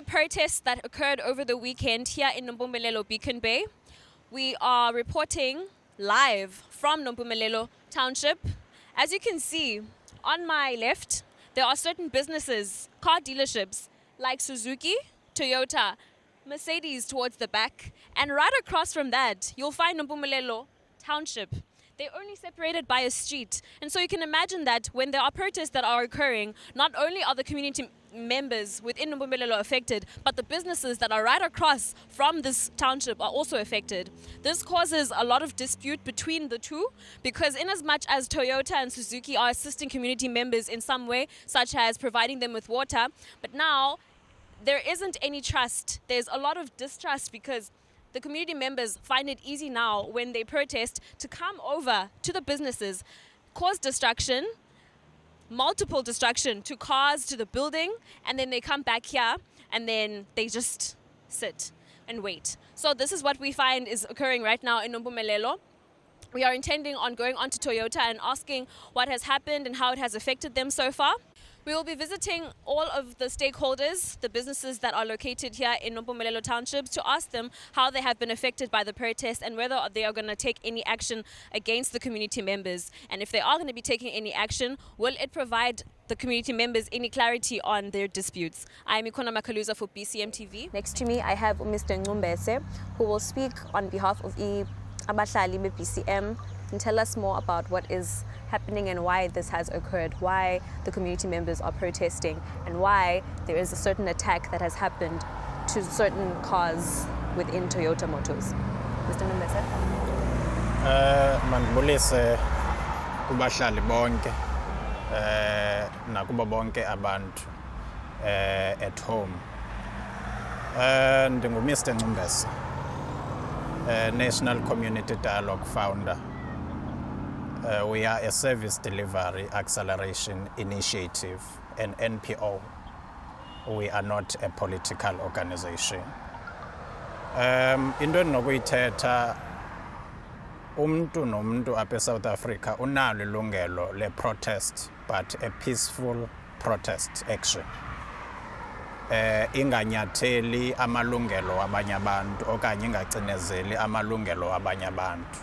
the protests that occurred over the weekend here in Nompumelelo Beacon Bay. We are reporting live from Nompumelelo Township. As you can see, on my left, there are certain businesses, car dealerships, like Suzuki, Toyota, Mercedes towards the back. And right across from that, you'll find Nompumelelo Township. They're only separated by a street. And so you can imagine that when there are protests that are occurring, not only are the community members within Nompumelelo affected, but the businesses that are right across from this township are also affected. This causes a lot of dispute between the two, because in as much as Toyota and Suzuki are assisting community members in some way, such as providing them with water, but now there isn't any trust. There's a lot of distrust because the community members find it easy now when they protest to come over to the businesses, cause destruction, multiple destruction to cars, to the building, and then they come back here and then they just sit and wait. So this is what we find is occurring right now in Nompumelelo. We are intending on going on to Toyota and asking what has happened and how it has affected them so far. We will be visiting all of the stakeholders, the businesses that are located here in Nompumelelo Township, to ask them how they have been affected by the protest and whether they are going to take any action against the community members. And if they are going to be taking any action, will it provide the community members any clarity on their disputes? I am Ikona Makaluza for BCMTV. Next to me, I have Mr. Ngumbese, who will speak on behalf of Abahlali BCM and tell us more about what is happening and why this has occurred, why the community members are protesting, and why there is a certain attack that has happened to certain cars within Toyota Motors. Mr. Ngumbese? Mandibulise kubahlali bonke nakubo bonke abantu at home. Ndingu-Mr. Ngumbese, National Community Dialogue founder. We are a Service Delivery Acceleration Initiative, an NPO. We are not a political organization. Into endinokuyithetha, umuntu nomuntu apha eSouth Africa unalo ilungelo le-protest, but a peaceful protest action. Inganyatheli amalungelo wabanye abantu okanye ingacinezeli amalungelo wabanye abantu.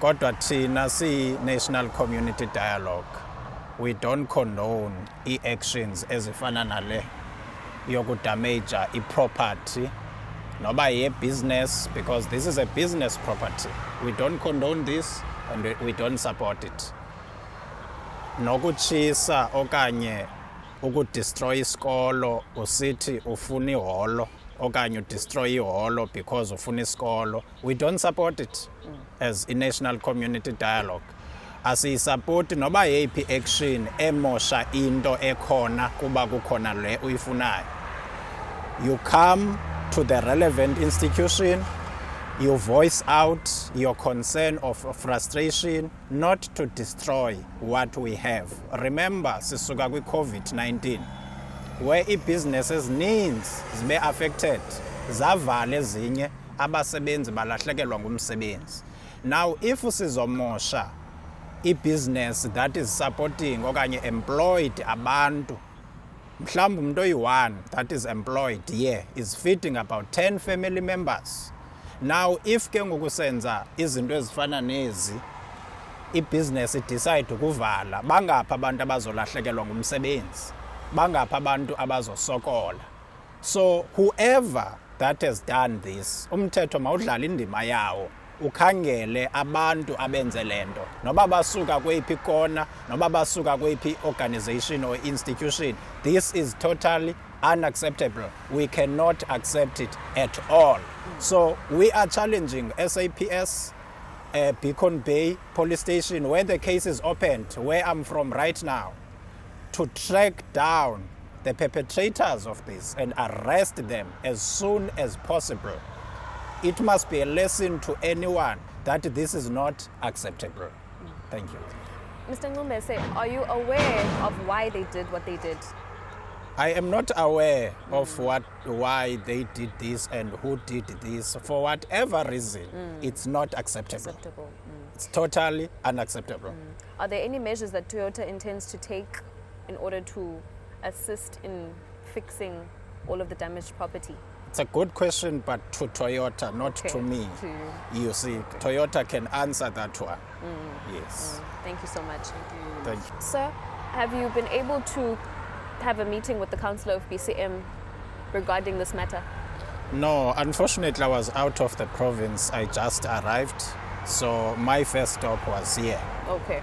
Kodwa thina National Community Dialogue, we don't condone actions ezifana nale yokudamage i-property noba ye-business, because this is a business property. We don't condone this and we don't support it. Nokutshisa okanye ukudestroy isikolo usithi ufuna iholo okanye udestroy iholo because ufuna isikolo, we don't support it. As a National Community Dialogue, asiyisapoti noba yeyiphi action emosha into ekhona kuba kukhona le uyifunayo. You come to the relevant institution, you voice out your concern of frustration, not to destroy what we have. Remember, sisuka kwi-COVID-19, where businesses needs zibe affected, zavala ezinye, abasebenzi balahlekelwa ngumsebenzi. Now, if sizomosha business that is supporting okanye employed abantu, mhlawumbe umuntu oyi-1 that is employed here is feeding about 10 family members. Now, if ke ngoku senza izinto ezifana nezi, business decide ukuvala, bangapha abantu abazolahlekelwa ngumsebenzi, bangapha abantu abazosokola. So whoever that has done this, umthetho mawudlala indima yawo, ukhangele abantu abenze lento, noba basuka kweyiphi kona, noba basuka kweyiphi organization or institution. This is totally unacceptable. We cannot accept it at all. So we are challenging SAPS, Beacon Bay Police Station, where the case is opened, where I'm from right now, to track down the perpetrators of this and arrest them as soon as possible. It must be a lesson to anyone that this is not acceptable. Thank you. Mr. Ngumbese, are you aware of why they did what they did? I am not aware of why they did this and who did this. For whatever reason, it's not acceptable. It's totally unacceptable. Are there any measures that Toyota intends to take in order to assist in fixing all of the damaged property? It's a good question, but to Toyota, not to me. You see, Toyota can answer that one. Yes. Thank you so much. Thank you. Sir, have you been able to have a meeting with the Councilor of BCM regarding this matter? No, unfortunately, I was out of the province. I just arrived, so my first stop was here. Okay.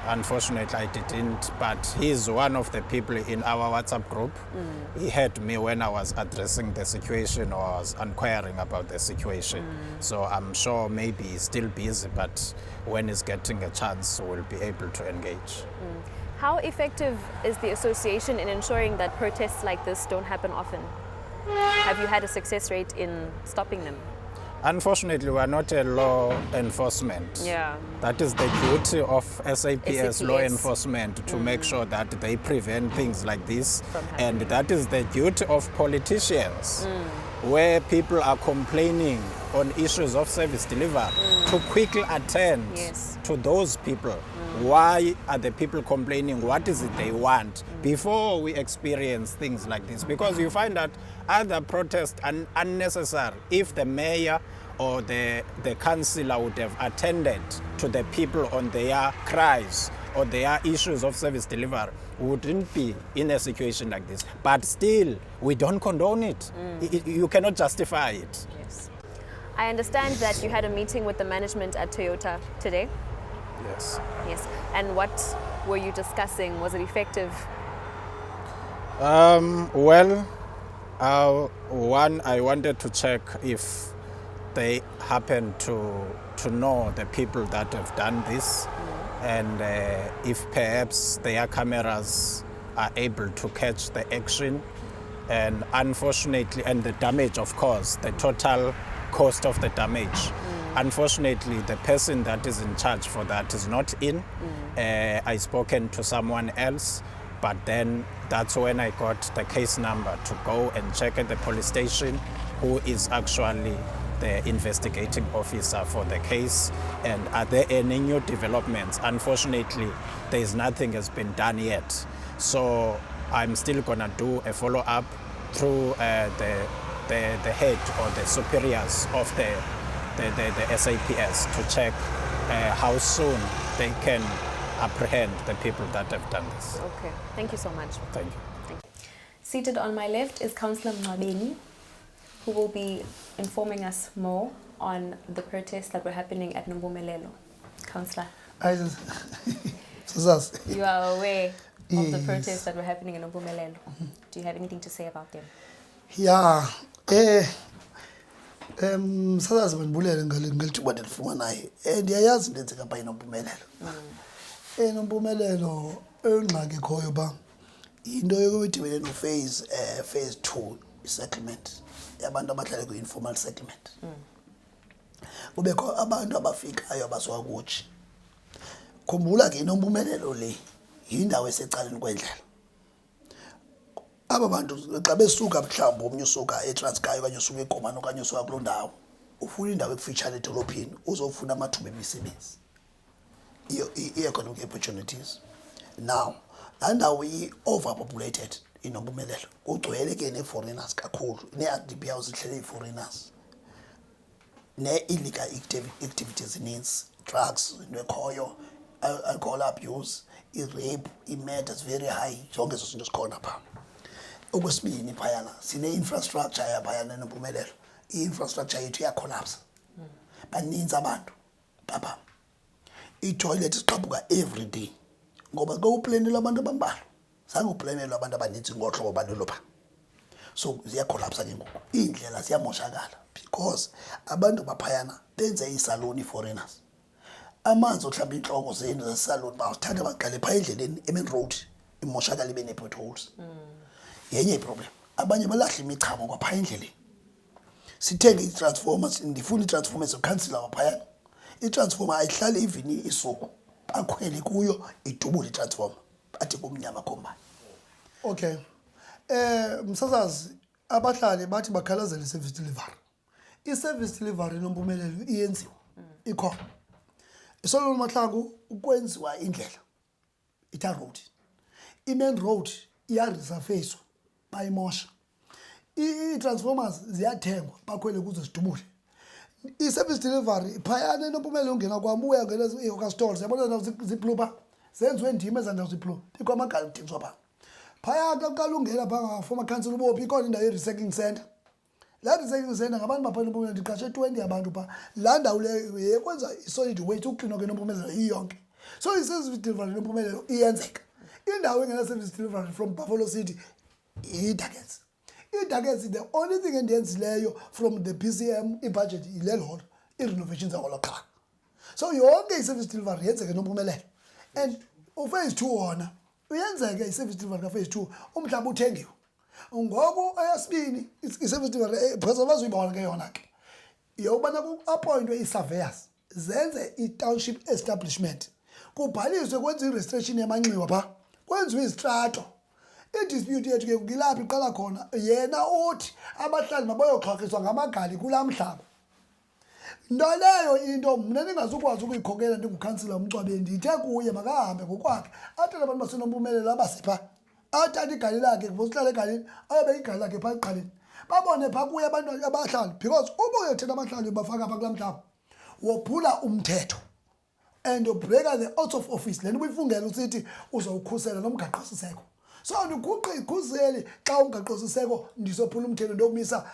Unfortunately, I didn't, but he's one of the people in our WhatsApp group. He heard me when I was addressing the situation or was inquiring about the situation. So I'm sure maybe he's still busy, but when he's getting a chance, we'll be able to engage. How effective is the association in ensuring that protests like this don't happen often? Have you had a success rate in stopping them? Unfortunately, we are not a law enforcement. Yeah. That is the duty of SAPS law SAPS. enforcement to make sure that they prevent things like this. From And happening. that is the duty of politicians, where people are complaining on issues of service delivery, to quickly attend Yes. to those people. Why are the people complaining? What is it they want? Before we experience things like this. Because you find that other protests are unnecessary. If the mayor or the councillor would have attended to the people on their cries or their issues of service delivery, we wouldn't be in a situation like this. But still, we don't condone it. You cannot justify it. Yes. I understand that you had a meeting with the management at Toyota today. Yes. Yes. And what were you discussing? Was it effective? One, I wanted to check if they happen to know the people that have done this, and if perhaps their cameras are able to catch the action, and unfortunately, and the damage, of course, the total cost of the damage. Unfortunately, the person that is in charge for that is not in. I spoken to someone else, but then that's when I got the case number to go and check at the police station who is actually the investigating officer for the case, and are there any new developments. Unfortunately, there's nothing has been done yet. So I'm still gonna do a follow-up through the head or the superiors of the SAPS to check how soon they can apprehend the people that have done this. Okay. Thank you so much. Thank you. Seated on my left is Councilor Mabeni, who will be informing us more on the protests that were happening at Nombumelelo. Councillor, you are aware of the protests that were happening in Nombumelelo. Do you have anything to say about them? Yeah. Sazazi mandibulele ngelithuba ndilifumanayo. Ndiyayazi into enzeka phaa eNompumelelo. eNompumelelo engxaki ekhoyo ba into yokudibene no-phase 2 i-settlement yabantu abahlala kwi-informal settlement. Kubekho abantu abafikayo abasuka kuthi. Khumbula ke iNompumelelo le yindawo esecaleni kwendlela. Aba bantu xa besuka mhlawumbi omnye usuka eTranskei okanye usuka eGomani okanye usuka kuloo ndawo ufuna indawo ekufitshane edolophini uzofuna amathuba emisebenzi, i-economic opportunities. Now laa ndawo i-overpopulated iNompumelelo, kugcwele ke nee-foreigners kakhulu, nee-RDP house zihlele ii-foreigners, nee-illegal activities zininzi, drugs into ekhoyo, alcohol abuse, i-rape, i-murders very high, zonke ezo zinto zikhona phaa. Okwesibini phayana sine-infrastructure yaphayana eNompumelelo, i-infrastructure yethu iyakolapsa, baninzi abantu phaa. Itoilet siqhabuka every day ngoba xa uplanela abantu abambalwa zange uplanelwe abantu abaninzi ngohlobo balelo phaa. So ziyakolapsa ke ngoku, iindlela ziyamoshakala because abantu baphayana benze iisaloni i-foreigners. Amanzi ohlamba iintloko zenu zesaloni bawuthatha baqale phaa endleleni e-main road imoshakala ibe nee-potholes. Yenye iproblem, abanye balahla imichamo kwaphaa endleleni. Sithenge i-transformers, ndifuna i-transformers zokhansila waphayana. I-transformer ayihlali ivini isuku, bakhwele kuyo idubule i-transformer bathi kumnyama khombani. Okay. Msasazi, abahlali bathi bakhalazela i-service delivery. I-service delivery eNompumelelo iyenziwa. Ikhona. Isolomon Mahlangu ukwenziwa indlela. Ita road. I-main road iyaresurfacewa bayimosha. i-transformers ziyathengwa bakhwele kuzo zidubule. I-service delivery phayana enompumela ungena kwam uya ngena i-stores yabona ndawo ziblu pha zenziwe ndima eza ndawo ziblu ikho amagali kuthengiswa pha phaya xa uqala ungena pha ngafoma council ubophi ikhona indawo ye-recycling center. Laa recycling center ngabantu bapha enompumela ndiqashe 20 abantu pha laa ndawo leyo yekwenza i-solid waste ukuklinwa ke nompumelelo iyonke. So i-service delivery nompumelelo iyenzeka. Indawo engena-service delivery from Buffalo City i-Duggets. I-Duggets the only thing endiyenzileyo from the BCM i-budget yilelolo i-renovations zakolo qha. So yonke i-service delivery yenzeke nompumelelo. And uphase 2 wona uyenzeke i-service delivery kaphase 2 umhlaba uthengiwe. Ngoku eyasibini i-service delivery because abazuyibona ke yona ke yobana ku-appointwe i-surveyors zenze i-township establishment kubhaliswe kwenziwe i-registration yamanxiwa pha kwenziwe izitrato. I-dispute yethu ke ngilaphi iqala khona yena uthi abahlali mabayoxhakiswa ngamagali kulaa mhlaba. Nto leyo into mna ndingazukwazi ukuyikhokela ndingukhansila umcwabe ndithe kuye makahambe ngokwakhe athathe abantu basenompumelelo abasipha athathe igali lakhe kusihlala egalini ayobe igali lakhe phaa ekuqaleni babone phaa kuye abantu abahlali because uba uyothetha abahlali bafaka phaa kulaa mhlaba wophula umthetho and ubreaka the oath of office le nto ubuyifungela usithi uzawukhusela nomgaqosiseko. So ndikhuseli xa umgaqosiseko ndisophula umthetho ndiyomisa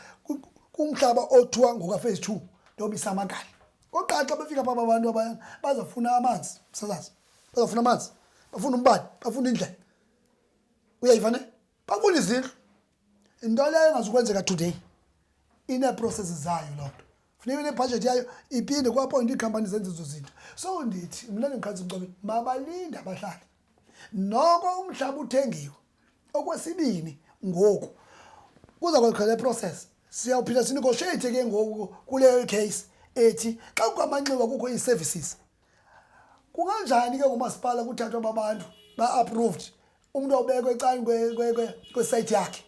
kumhlaba othiwa ngokaphase 2 ndiyomisa amagali. Oqala xa befika phaa abantu abayana bazafuna amanzi msasazi bazafuna amanzi bafuna umbane bafuna indlela uyayiva ne bafuna izindlu. Into leyo engazukwenzeka today ine-processes zayo loo nto funeka ine-budget yayo iphinde kwa-appoint iikhampani zenze ezo zinto. So ndithi mna ndingikhansi umcobeni mabalinde abahlali noko umhlaba uthengiwe. Okwesibini ngoku kuza kwakho le process siyawuphinda sinegotiate ke ngoku kuleyo case ethi xa kwamanxiwa kukho ii-services kunganjani ke ngumasipala kuthathwa babantu ba-approved umuntu obekwe ecaleni kwesite yakhe.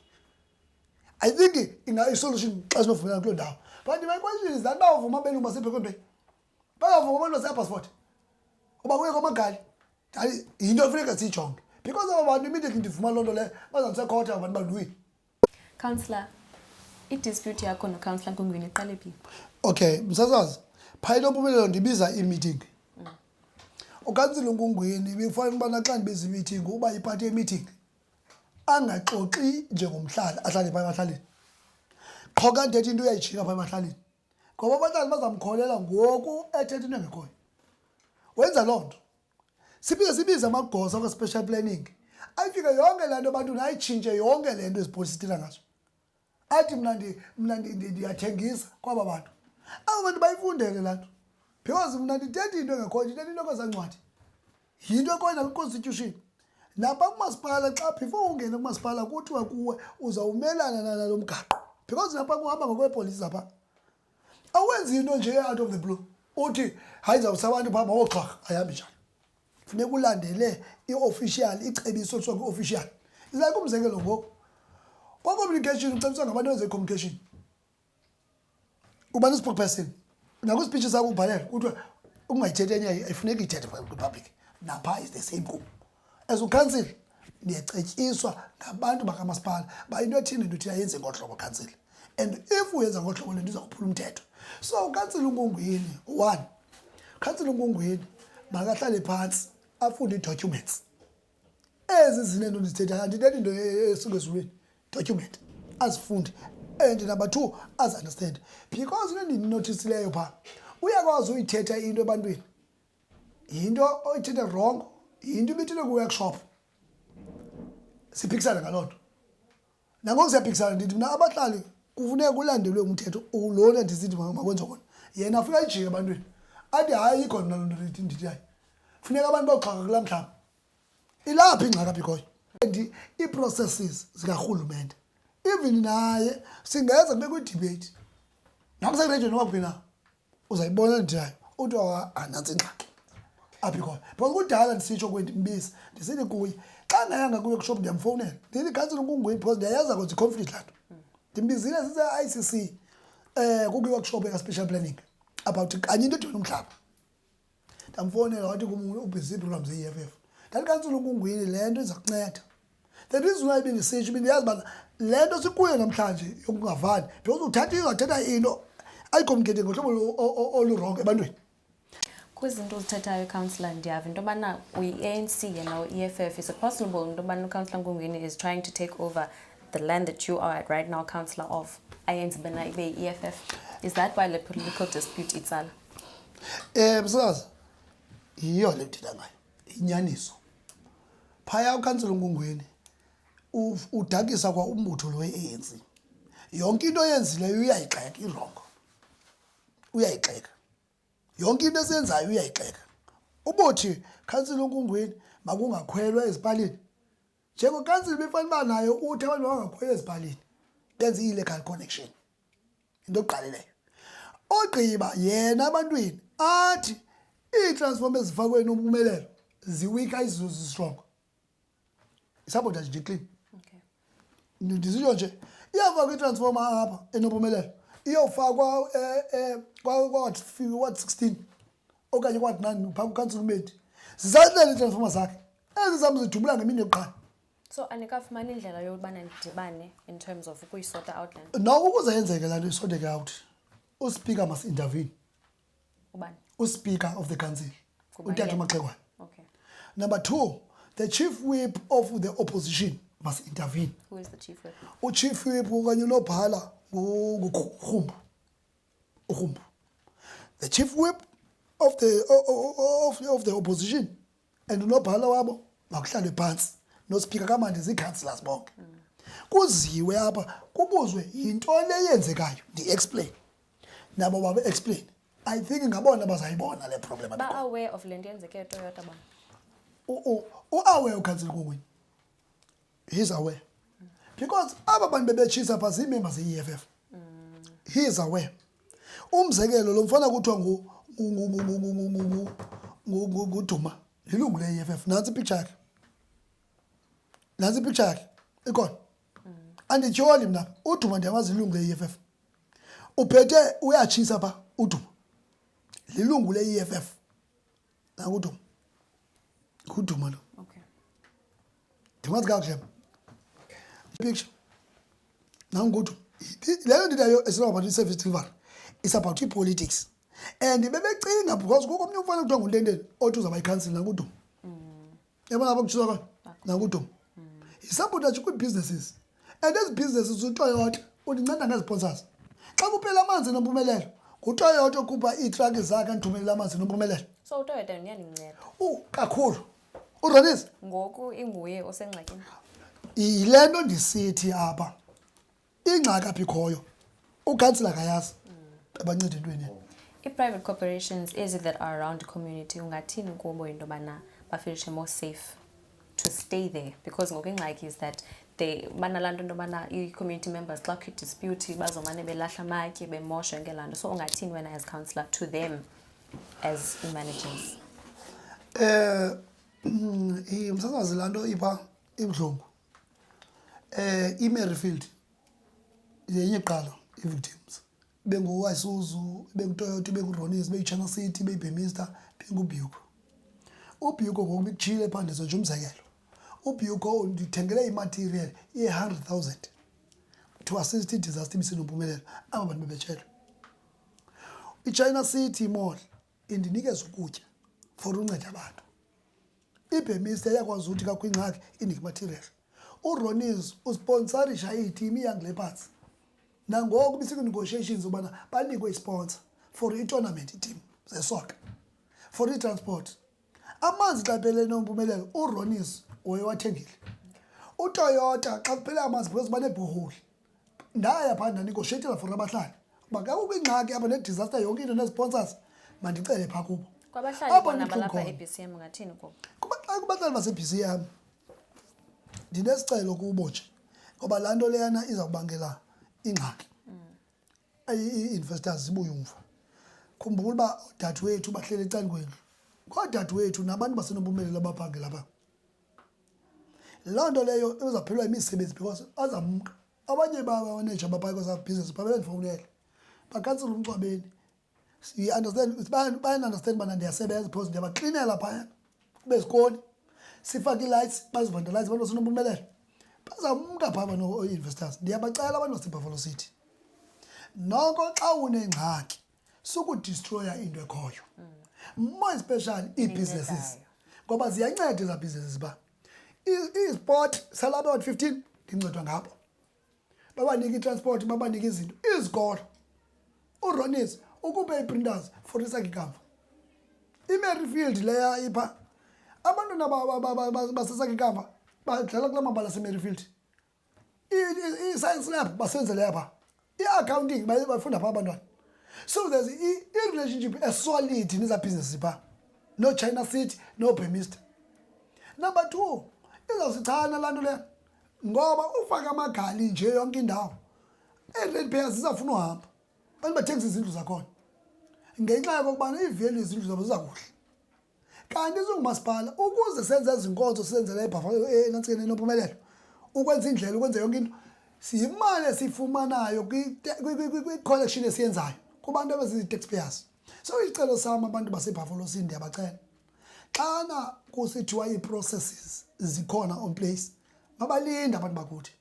I think i-solution xa sinovumelana kuloo ndawo but my question is that bavuma abelungu basebhekweni bangavuma abantu basepassport uba kuye kwamagali yinto efuneka siyijonge because aba bantu immediately ndivuma loo nto leyo bazandisekhotha abantu baluwini. Councillor, i-dispute yakho no-Councillor Nkungwini iqale phi? Okay msasazi phaya nompumelelo ndibiza i-meeting. Ukansila Nkungwini bekufanele ubana xa ndibiza i-meeting uba iphathi ye-meeting angaxoxi njengomhlali ahlale phaya ebahlalini qho kanti ethi into uyayijika phaya ebahlalini ngoba abahlali bazamkholela ngoku ethetha into engekhoyo. Wenza loo nto sibize amagosa kwa-special planning ayifike yonke laa nto abantu nayitshintshe yonke le nto ezipolisi sithila ngazo athi mna ndiyathengisa kwaba bantu. Aba bantu bayifundele laa nto because mna ndithetha into engekhoyo ndithetha into kwezancwadi yinto ekoyina kwi-constitution. Napha kumasipala xa before ungene kumasipala kuthiwa kuwe uzawumelana nalo mgaqo because napha kuhamba ngokwepolisi apha awenzi into nje out of the blue uthi hayi ndizawusa abantu phaa mawoxhaka ayihambi njani. Funeka ulandele i-official icebiso esuka kwi-official. Izake umzekelo ngoku kwa-communication ucebiswa ngabantu benze i-communication uba ne-spokesperson nakwispeech sakho ubhalela kuthiwa ungayithethi enye ayifuneki ithethe kwi-public. Napha is the same kum as ukhansila ndiyacetyiswa ngabantu bakamasipala ba into ethini into thina yenze ngohlobo khansila and if uyenza ngohlobo le nto izawuphula umthetho. So ukhansila Nkungwini 1 ukhansila Nkungwini makahlale phantsi afunde ii-documents ezi zinento ndizithethayo andithethi into esuka ezulwini document azifunde and number 2 azi-understand because into endiyinothisileyo phaa uyakwazi uyithetha into ebantwini yinto oyithethe wrong yinto ibithile kwi-workshop siphikisana ngaloo nto. Nangoku siyaphikisana ndithi mna abahlali kufuneka kulandelwe umthetho lona ndisithi makwenze khona yena afika ayijike ebantwini athi hayi ikho mna loo nto ndithi hayi funeka abantu bayoxhaka kulaa mhlaba. Ilapho ingxaki apha ikhoyo and ii-processes zikarhulumente even naye singenza kube kwi-debate nakuseredio noba kuphi na uzayibona ndithi hayi uthi anantsi ingxaki apha ikhoyo because kudala ndisitsho kwendimbiza ndisithi kuye xa ndayanga kwi-workshop ndiyamfowunela ndithi Councilor Nkungwini because ndiyayaza kwenza i-conflict laa nto ndimbizile sise-ICC kukwi-workshop eka-special planning about kanye into edibene umhlaba. Ndamfowunela wathi kum ubhizi ii-programs ze-EFF ndathi Councilor Nkungwini le nto iza kunceda The reason why bendisitsho bendiyazi ubana le nto sikuyo namhlanje yokungavani because uzathetha into ayikomkete ngohlobo olurongo ebantwini. Kwizinto uzithethayo Councilor ndiyava into yobana uyi-ANC yena u-EFF, is it possible into yobana uCouncilor Ngungwini is trying to take over the land that you are at right now, Councillor of ANC bena ibe EFF? Is that why the political dispute itsala? Msazi, yiyo le ndithetha ngayo, inyaniso. Phaya uCouncilor Ngungwini udakisa kwa umbutho lo we-ANC. Yonke into yenzileyo uyayixeka irongo. Uyayixeka. Yonke into esenzayo uyayixeka. Ubothi Councilor Ngungwini makungakhwelwa ezipalini. Njengoko council befanele nayo uthi abantu bangakhwela ezipalini. Benza illegal connection. Into oqaleyo. Ogqiba yena abantwini athi iitransform ezifakwe nompumelelo ziwika izuzu strong. Sabotage nje clean. Okay. Ndizisho nje iyafakwa itransformer apha enompumelelo. Iyofakwa what 16 okanye what 9 phambi council meeting. Zizadlela itransformer zakhe. Ezi zam zidubula ngemini yokuqala. So anikafumani indlela yobana ndibane in terms of ukuyisota out land? No, ukuze yenzeke la nto isoteke out. Uspika must intervene. Ubani? Uspika of the council. Utata Maxekwane. Okay. Number 2, the chief whip of the opposition must intervene. Who is the chief whip? Chief whip okanye unobhala nguRhumbu. uRhumbu. The chief whip of the opposition and unobhala wabo makuhlale phansi. No speaker kamandi zii-councillors bonke. Kuziwe apha kubuzwe yinto le yenzekayo ndi-explain. Nabo babe explain. I think ngabona bazayibona le problem. Ba aware of le nto yenzeke eToyota ba? U-aware uCouncilor Ngungwini. He's aware. Because aba bantu bebetshisa pha zii-members ze-EFF. He is aware. Umzekelo lo mfana kuthiwa nguDuma lilungu le-EFF. Nansi ipicture yakhe. Nansi ipicture yakhe. Ikhona. Andityholi mna. uDuma ndiyamazi ilungu le-EFF. Uphethe uyatshisa pha uDuma. Lilungu le-EFF. NanguDuma. nguDuma lo. Okay. Ndimazi kakuhle. Picture. NanguDuma. Leyo nditayo is not about i-service delivery. It's about politics. And bebecinga because kukho omnye umfana kuthiwa nguNtendeni othi uzaba yi-council nanguDuma. Yabona apha kutshisa khona nanguDuma. Yisabotage kwii-businesses. And ezi businesses uToyota undinceda ngezi-sponsors. Xa kuphela amanzi nompumelelo, nguToyota okhupha iitrakhi zakhe andithumelela amanzi nompumelelo. So uToyota uyaninceda? Kakhulu. Uronisi? Ngoku inguye osengxakini? Yile nto ndisithi apha. Ingxaki apha ikhoyo. uCouncilor akayazi. Abanceda entweni. I-private corporations that are around the community ungathini kubo into yobana bafilishe more safe to stay there? Because ngoku ingxaki is that banalaa nto into yobana i-community members xa kukho dispute bazomane belahla amatye bemosha ngelaa nto. So ungathini wena as councillor to them as managers? Msasazi laa nto ipha ibuhlungu. I-Maryfield yenye kuqala i-victims. bengu-Isuzu, bengu-Toyota, bengu-Ronis, beyi-China City, beyi-Bemister, bengu-Buco. uBuco ngoku bekutshile phaa ndizotsho umzekelo. uBuco ndithengele imaterial ye-100,000 to assist i-disaster ibisenompumelelo. Aba bantu bebetshelwe. I-China City Mall indinikeza ukutya for unceda abantu. iBemister iyakwazi ukuthi kakwingxaki indike imaterial. uRonis usponsorisha iteam young leopards. Nangoku bisiku-negotiations ubana banikwe isponsor for i-tournament team zesoka, for i-transport. Amanzi xa phele nompumelelo uRonis wathengile. uToyota xa kuphele amanzi because banebhoholi. Ndaya phaa ndanegotiatela for abahlali. Uba kakukho ingxaki apha ne-disaster yonke into nee-sponsors mandicele phaa kubo. Kwabahlali bona balapha e-BCM ungathini kubo? Kubahlali base-BCM ndinesicelo kubo nje ngoba laa nto leyana izawubangela ingxaki. Ii-investors zibuye umva. Khumbula uba dadewethu bahleli ecandkwenu. Ngoodadewethu nabantu basenompumelelo abaphangela pha. Loo nto leyo izawuphelelwa yimisebenzi because azamka. Abanye babaneja abaphaya kwezaa business babendifowunele. Bakansile umcwabeni. Bayan-understand bana ndiyasebenza because ndiyabaklinela phaya. Bezikoni. Sifake i-lights, bazivandalize abantu basenompumelelo. bazamka phaba no investors ndiyabacela abantu baseBuffalo City noko xa unengxaki sukudestroya into ekhoyo more especially i-businesses ngoba ziyanceda eza businesses ba i-sport salapha about 15 ndincedwa ngabo babanike i-transport babanike izinto izikolo uRonis ukuphe i-printers for isakhe kamva i-Maryfield leya ipha abantu basesakhe kamva badlala kula mabala se-Maryfield i-science lab basenzele apha i-accounting bafunda pha abantwana so there's i-relationship solid neza business pha no China City no Bemister. Number 2 izawusichana laa nto leyo ngoba ufake amagali nje yonke indawo i-ratepayers zizawufuna uhamba abantu bathengisa izindlu zakhona ngenxa yokokubana ivalue izindlu zabo ziza kuhle kanti izingumasipala ukuze senze izinkonzo senzele eBuffalo enantsini enompumelelo ukwenza indlela ukwenza yonke into siyimali esifumanayo kwi-collection esiyenzayo kubantu abazi-taxpayers so isicelo sami abantu baseBuffalo City ndiyabacela xana kusithiwa ii-processes zikhona on place mabalinde abantu bakuthi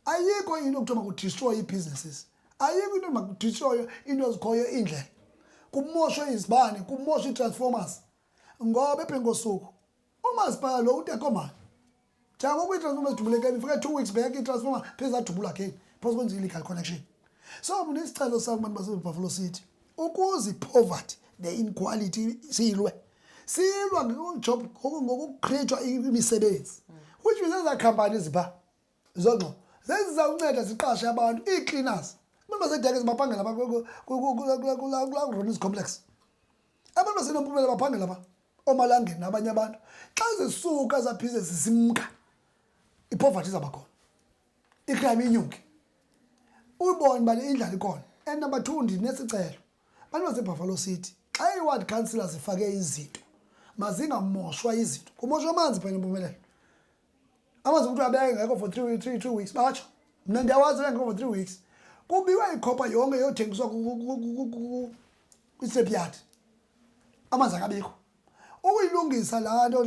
ayikho into okuthiwa makudestroy ii-businesses ayikho into makudestroy into ezikhoyo indlela kumoshwe izibane kumoshwe ii-transformers ngoba ephengkosuku umasipala lo utekomani njengoba ii-transformers dubuleke befike 2 weeks back ii-transformer pheze zadubula again phose kwenza illegal connection so mna isicelo sami abantu baseBuffalo City ukuze i-poverty ne-inequality silwa ngokujob ngokucreate imisebenzi which means eza companies ba zonqo zezizawunceda ziqashe abantu ii-cleaners abantu basedeke zibaphangela kula Ronis complex abantu basenompumelelo baphangela ba omalangeni nabanye abantu xa zisuka za business simka i-poverty izaba khona icrime inyuke uyibone bale indlela ikhona and number 2 ndinesicelo abantu baseBuffalo City xa i-ward councillor zifake izinto mazingamoshwa izinto kumoshwa amanzi phela empumelelo amanzi umuntu abeke ngekho for 3 weeks batsho mna ndiyawazi ngekho for 3 weeks kubiwa ikhopa yonke yothengiswa kwi-stepyard amanzi akabikho ukuyilungisa laa nto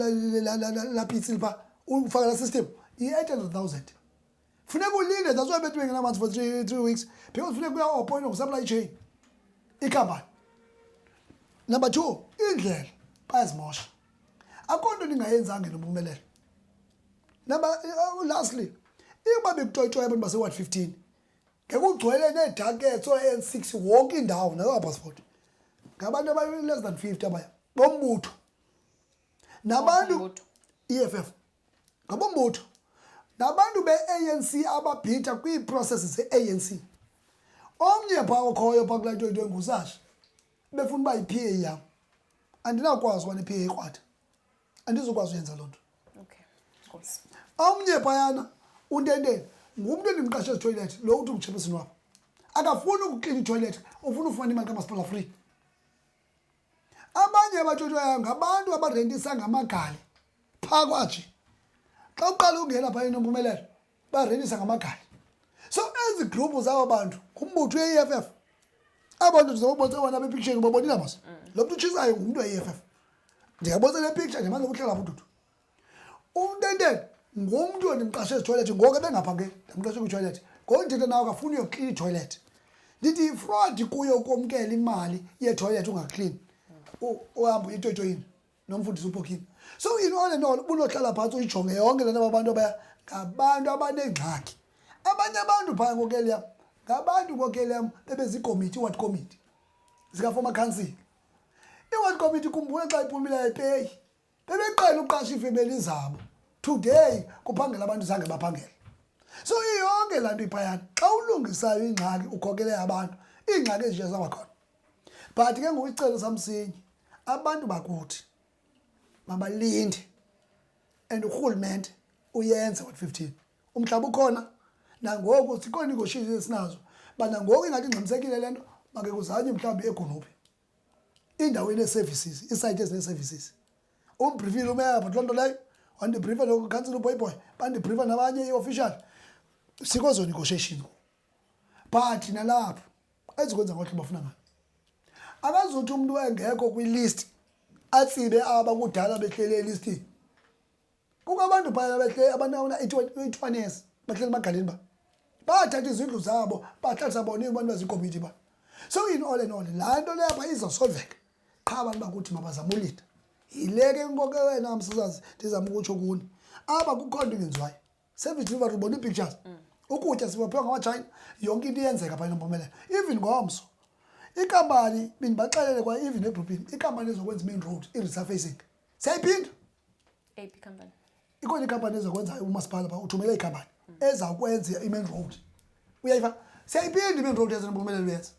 la pitsil pha ufaka la system i-800,000 funeka ulinde that's why bethu bengenamanzi for 3 weeks because funeka kuya-appointwa ngu-supply chain ikhampani. Number 2 indlela bayazimosha akho nto ndingayenzanga nompumelelo. Lastly ukuba bekutoyitoya abantu base-ward 15 ngekugcwele needakets o-N6 wonke indawo nayo passport ngabantu abayi-less than 50 abaya bombutho nabantu EFF ngabombutho nabantu be-ANC ababhida kwii-processes ze-ANC. Omnye phaa okhoyo phaa kulaa nto into engusasha befuna uba yi-PA yam andinakwazi uba ne-PA ekrwada andizokwazi uyenza loo nto. Omnye phayana uNtenteni ngumntu endimqashe ezitoilet lo uthi umtshepesini wabo akafuni ukuklina itoilet ufuna ufumana imali kamasipala free. Abanye abatshotshwayo ngabantu abarentisa ngamagali phaa kwaje xa uqala ungena phaa enompumelelo barentisa ngamagali. So ezi group zabo bantu kumbutho we-EFF abantu ndizobonisa bona bepicture ubabonile mos lo mntu utshisayo ngumntu we-EFF ndiyabonisa le picture ndimazi ukuhlala ubududu. uNtenteni ngumntu ondimqashe ezitoilet ngoku ebengaphangeli ndamqashe kwitoilet ngoku ndithetha nawe akafuni uyoklina itoilet. Ndithi ifraud kuyo ukumkela imali yetoilet ungaklini uhamba uyitoyitoyini nomfundisi uphokile. So in all and all ubunohlala phantsi uyijonge yonke le nto abantu abaya ngabantu abanengxaki. Abanye abantu phaya ngokeliam ngabantu ngokeliam bebezikomiti i-ward committee zika-former council. I-ward committee kumbula xa iphumile epeyi bebeqela uqasha iifemeli zabo today kuphangela abantu zange baphangela. So iyonke laa nto iphayana xa ulungisayo ingxaki ukhokele abantu iingxaki ezinje zaba khona. But ke ngoku isicelo samsinye abantu bakuthi mabalinde and urhulumente uyenze ward 15 umhlaba ukhona nangoku sikhona negotiations esinazo bana ngoku ingathi ingxamisekile le nto make kuzanywe mhlawumbi eGunubi indawo ene-services isite ezine-services umbriefile umeya but loo nto leyo wandibriefa nokansila uBoyboy bandibriefa nabanye i-official sikwezo negotiation but nalapho ezikwenza ngohlobo bafuna ngayo. Akazuthi umuntu engekho kwilist atsibe aba kudala behlele elistini kukho abantu phaya behle abana 21 years bahleli emagaleni ba bathatha izindlu zabo bahlalisa bona abantu bezikomiti ba. So in all and all la nto lapha izosolveka qha abantu bakuthi mabazamulida yileke inkonke wena msisazi ndizama ukutsho kuni aba kukho into engenziwayo service delivery ubona ipictures ukutya sibaphiwa ngamaChina yonke into iyenzeka phaya eNompumelelo even ngomso ikampani binibaxelele kwa even egroupini ikampani ezokwenza main road i-resurfacing siyayiphinda AP company. ikhona ikampani ezokwenza umasipala ba uthumele ikampani ezakwenza i-main road uyayiva siyayiphinda i-main road eNompumelelo yenza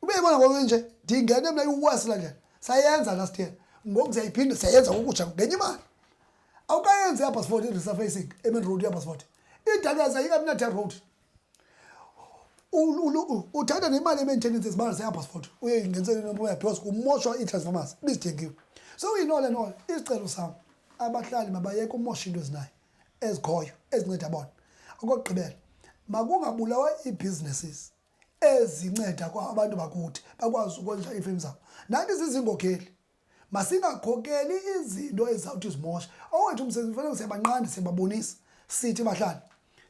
ubeyibona ngokunje ndingene mina iwasila nje sayenza last year ngoku siyayiphinda siyenza ukutsha ngenye imali awukayenzi yapassport i-resurfacing i-main road yapassport idakaza ikamnatha road uthatha nemali ye-maintenance ezimali seyapassport uyeyingenzela iNompumelelo because kumoshwa ii-transformers bizithengiwe. So in all and all isicelo sami abahlali mabayeke umosha into ezinayo ezikhoyo ezinceda bona. Okugqibela makungabulawa ii-businesses ezinceda kwa abantu bakuthi bakwazi ukondla iifemu zabo. Nathi sizinkokheli masingakhokeli izinto ezizawuthi zimosha owethu umsebenzi fanele siyabanqanda siyababonisa sithi bahlali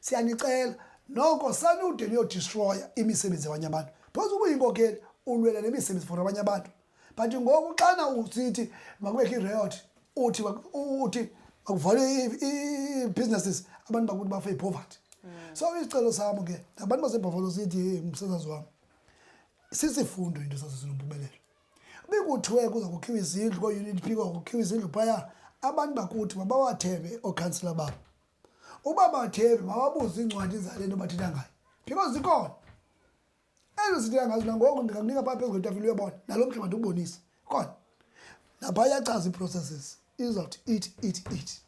siyanicela noko sanude niyodestroya imisebenzi yabanye abantu because ubuyinkokheli ulwela nemisebenzi for abanye abantu but ngoku xana usithi makubekho i-riot uthi makuvale ii-businesses abantu bakuthi bafe i-poverty. So isicelo sami ke nabantu baseBuffalo sithi msebenzi wami sisifundo into sasiziNompumelelo bekuthiwe kuza kukhiwa izindlu ko-unit p kukhiwa izindlu phaya abantu bakuthi mabawathembe ooCouncilor babo uba bathembe mababuze iincwadi zale nto bathetha ngayo because zikhona ezo sithetha ngazo nangoku ndingakunika phaa phezu kwetafile uyabona nalo mhle mandikubonise khona naphaa iyachaza ii-processes izawuthi it